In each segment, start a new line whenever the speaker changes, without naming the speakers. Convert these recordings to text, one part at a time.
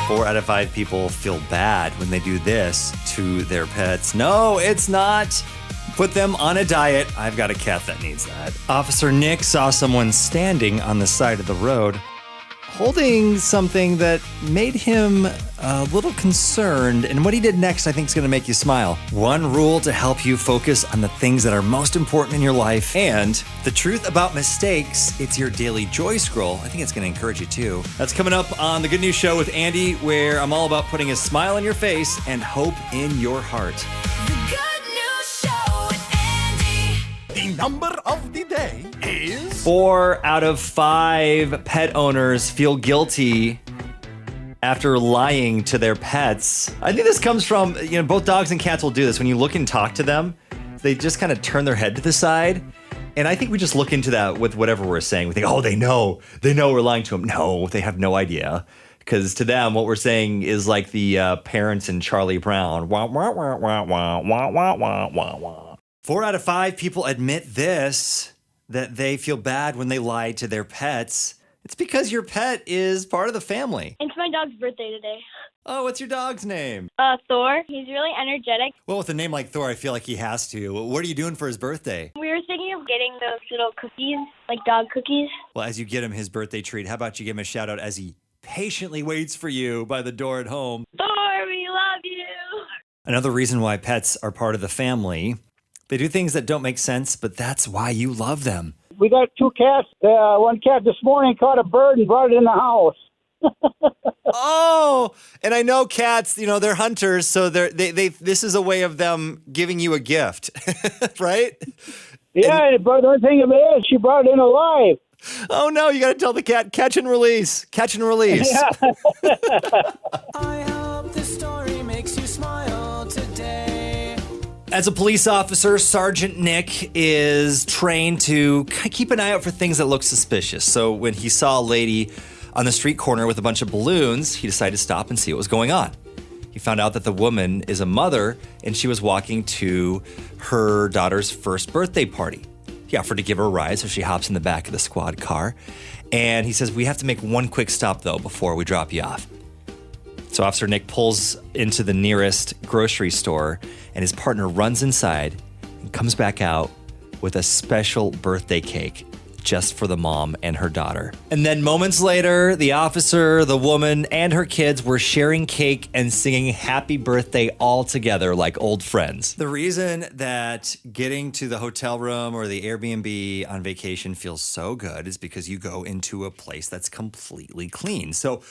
4 out of 5 people feel bad when they do this to their pets. No, it's not. Put them on a diet. I've got a cat that needs that. Officer Nick saw someone standing on the side of the road holding something that made him a little concerned. And what he did next, I think, is going to make you smile. One rule to help you focus on the things that are most important in your life. And the truth about mistakes, it's your daily joy scroll. I think it's going to encourage you too. That's coming up on The Good News Show with Andy, where I'm all about putting a smile on your face and hope in your heart.
The number of the day is
4 out of 5 pet owners feel guilty after lying to their pets. I think this comes from, both dogs and cats will do this. When you look and talk to them, they just kind of turn their head to the side. And I think we just look into that with whatever we're saying. We think, oh, they know we're lying to them. No, they have no idea. Because to them, what we're saying is like the parents in Charlie Brown. Wah, wah, wah, wah, wah, wah, wah, wah, wah, wah. 4 out of 5 people admit this, that they feel bad when they lie to their pets. It's because your pet is part of the family.
It's my dog's birthday today.
Oh, what's your dog's name?
Thor. He's really energetic.
Well, with a name like Thor, I feel like he has to. What are you doing for his birthday?
We were thinking of getting those little cookies, like dog cookies.
Well, as you get him his birthday treat, how about you give him a shout out as he patiently waits for you by the door at home?
Thor, we love you.
Another reason why pets are part of the family. They do things that don't make sense, but that's why you love them.
We got 2 cats. One cat this morning caught a bird and brought it in the house.
Oh, and I know cats, they're hunters, so this is a way of them giving you a gift, right?
Yeah, but the only thing of it is, she brought it in alive.
Oh no, you got to tell the cat, catch and release.
Yeah.
I hope this story makes you smile today.
As a police officer, Sergeant Nick is trained to keep an eye out for things that look suspicious. So when he saw a lady on the street corner with a bunch of balloons, he decided to stop and see what was going on. He found out that the woman is a mother and she was walking to her daughter's first birthday party. He offered to give her a ride, so she hops in the back of the squad car. And he says, we have to make one quick stop, though, before we drop you off. So Officer Nick pulls into the nearest grocery store, and his partner runs inside and comes back out with a special birthday cake just for the mom and her daughter. And then moments later, the officer, the woman, and her kids were sharing cake and singing happy birthday all together like old friends. The reason that getting to the hotel room or the Airbnb on vacation feels so good is because you go into a place that's completely clean. So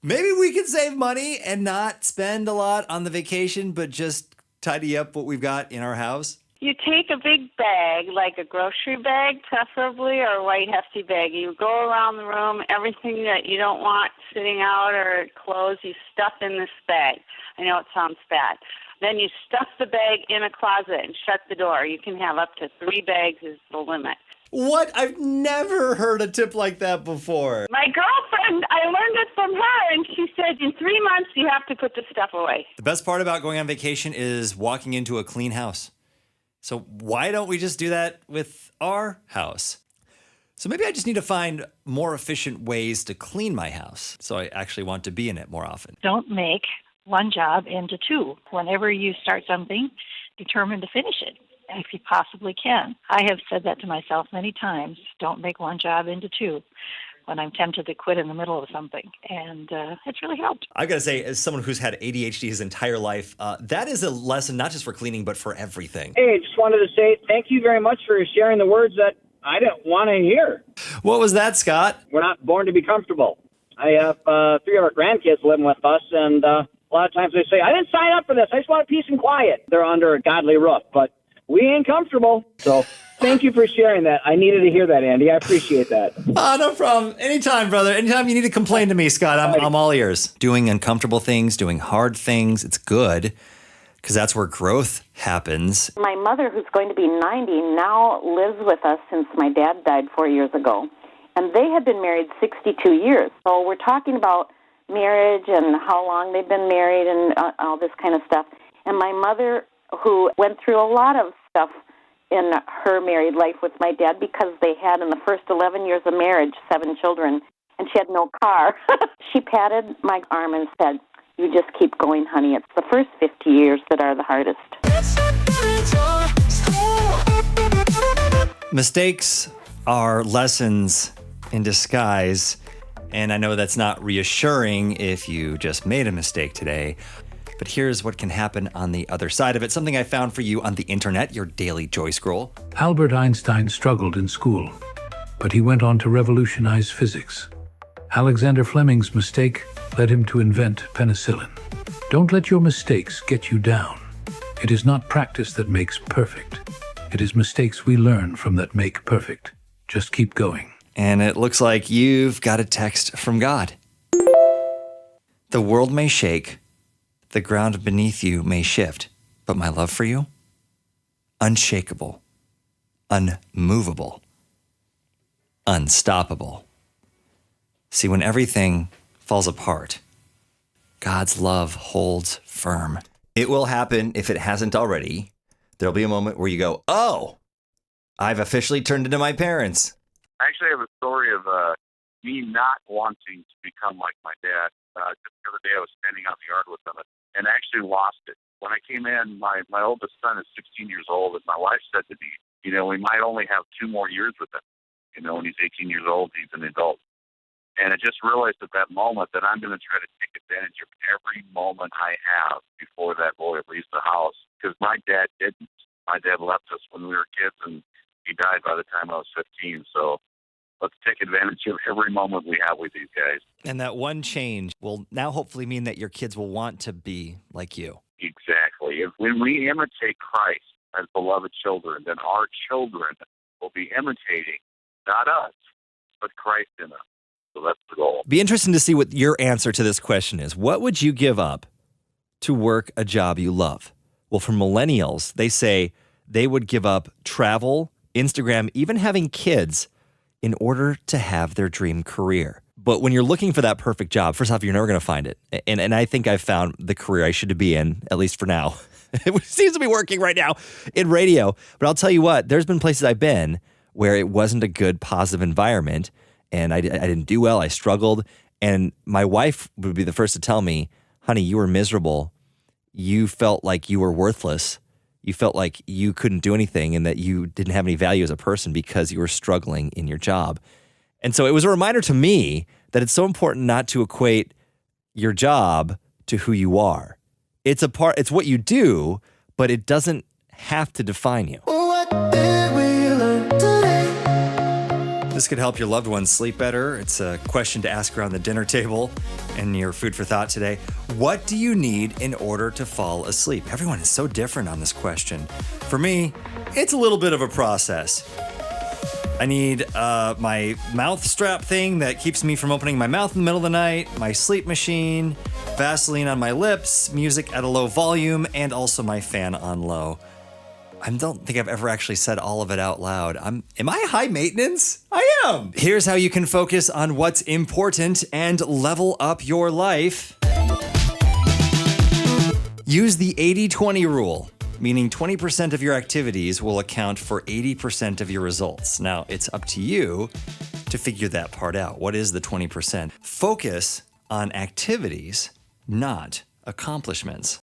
maybe we can save money and not spend a lot on the vacation, but just tidy up what we've got in our house.
You take a big bag, like a grocery bag, preferably, or a white hefty bag. You go around the room, everything that you don't want sitting out or clothes, you stuff in this bag. I know it sounds bad. Then you stuff the bag in a closet and shut the door. You can have up to 3 bags is the limit.
What? I've never heard a tip like that before.
My girlfriend, I learned it from her, and she said in 3 months you have to put the stuff away.
The best part about going on vacation is walking into a clean house. So why don't we just do that with our house? So maybe I just need to find more efficient ways to clean my house so I actually want to be in it more often.
Don't make one job into 2. Whenever you start something, determine to finish it, if you possibly can. I have said that to myself many times. Don't make one job into 2 when I'm tempted to quit in the middle of something. And it's really helped.
I've got to say, as someone who's had ADHD his entire life, that is a lesson not just for cleaning, but for everything.
Hey, I just wanted to say thank you very much for sharing the words that I didn't want to hear.
What was that, Scott?
We're not born to be comfortable. I have 3 of our grandkids living with us, and a lot of times they say, I didn't sign up for this. I just want peace and quiet. They're under a godly roof, but we ain't comfortable. So thank you for sharing that. I needed to hear that, Andy. I appreciate that.
No problem. Anytime, brother. Anytime you need to complain to me, Scott, I'm all ears. Doing uncomfortable things, doing hard things, it's good because that's where growth happens.
My mother, who's going to be 90, now lives with us since my dad died 4 years ago. And they have been married 62 years. So we're talking about marriage and how long they've been married and all this kind of stuff. And my mother, who went through a lot of stuff in her married life with my dad because they had, in the first 11 years of marriage, 7 children. and she had no car. She patted my arm and said, "You just keep going, honey. It's the first 50 years that are the hardest."
Mistakes are lessons in disguise, and I know that's not reassuring if you just made a mistake today. But here's what can happen on the other side of it. Something I found for you on the internet, your daily joy scroll.
Albert Einstein struggled in school, but he went on to revolutionize physics. Alexander Fleming's mistake led him to invent penicillin. Don't let your mistakes get you down. It is not practice that makes perfect. It is mistakes we learn from that make perfect. Just keep going.
And it looks like you've got a text from God. The world may shake, the ground beneath you may shift, but my love for you, unshakable, unmovable, unstoppable. See, when everything falls apart, God's love holds firm. It will happen if it hasn't already. There'll be a moment where you go, oh, I've officially turned into my parents.
I actually have a story of me not wanting to become like my dad. Just the other day I was standing out in the yard with him and actually lost it. When I came in, my oldest son is 16 years old, and my wife said to me, we might only have 2 more years with him. When he's 18 years old, he's an adult. And I just realized at that moment that I'm going to try to take advantage of every moment I have before that boy leaves the house. Because my dad didn't. My dad left us when we were kids, and he died by the time I was 15. So let's take advantage of every moment we have with these guys.
And that one change will now hopefully mean that your kids will want to be like you.
Exactly. When we imitate Christ as beloved children, then our children will be imitating not us, but Christ in us. So that's the goal.
Be interesting to see what your answer to this question is. What would you give up to work a job you love? Well, for millennials, they say they would give up travel, Instagram, even having kids in order to have their dream career. But when you're looking for that perfect job, first off, you're never going to find it. And I think I've found the career I should be in, at least for now. It seems to be working right now in radio. But I'll tell you what, there's been places I've been where it wasn't a good, positive environment. And I didn't do well. I struggled. And my wife would be the first to tell me, honey, you were miserable. You felt like you were worthless. You felt like you couldn't do anything and that you didn't have any value as a person because you were struggling in your job. And so it was a reminder to me that it's so important not to equate your job to who you are. It's what you do, but it doesn't have to define you. This could help your loved ones sleep better. It's a question to ask around the dinner table and your food for thought today. What do you need in order to fall asleep? Everyone is so different on this question. For me, it's a little bit of a process. I need my mouth strap thing that keeps me from opening my mouth in the middle of the night, my sleep machine, Vaseline on my lips, music at a low volume, and also my fan on low. I don't think I've ever actually said all of it out loud. Am I high maintenance? I am. Here's how you can focus on what's important and level up your life. Use the 80-20 rule, meaning 20% of your activities will account for 80% of your results. Now, it's up to you to figure that part out. What is the 20%? Focus on activities, not accomplishments.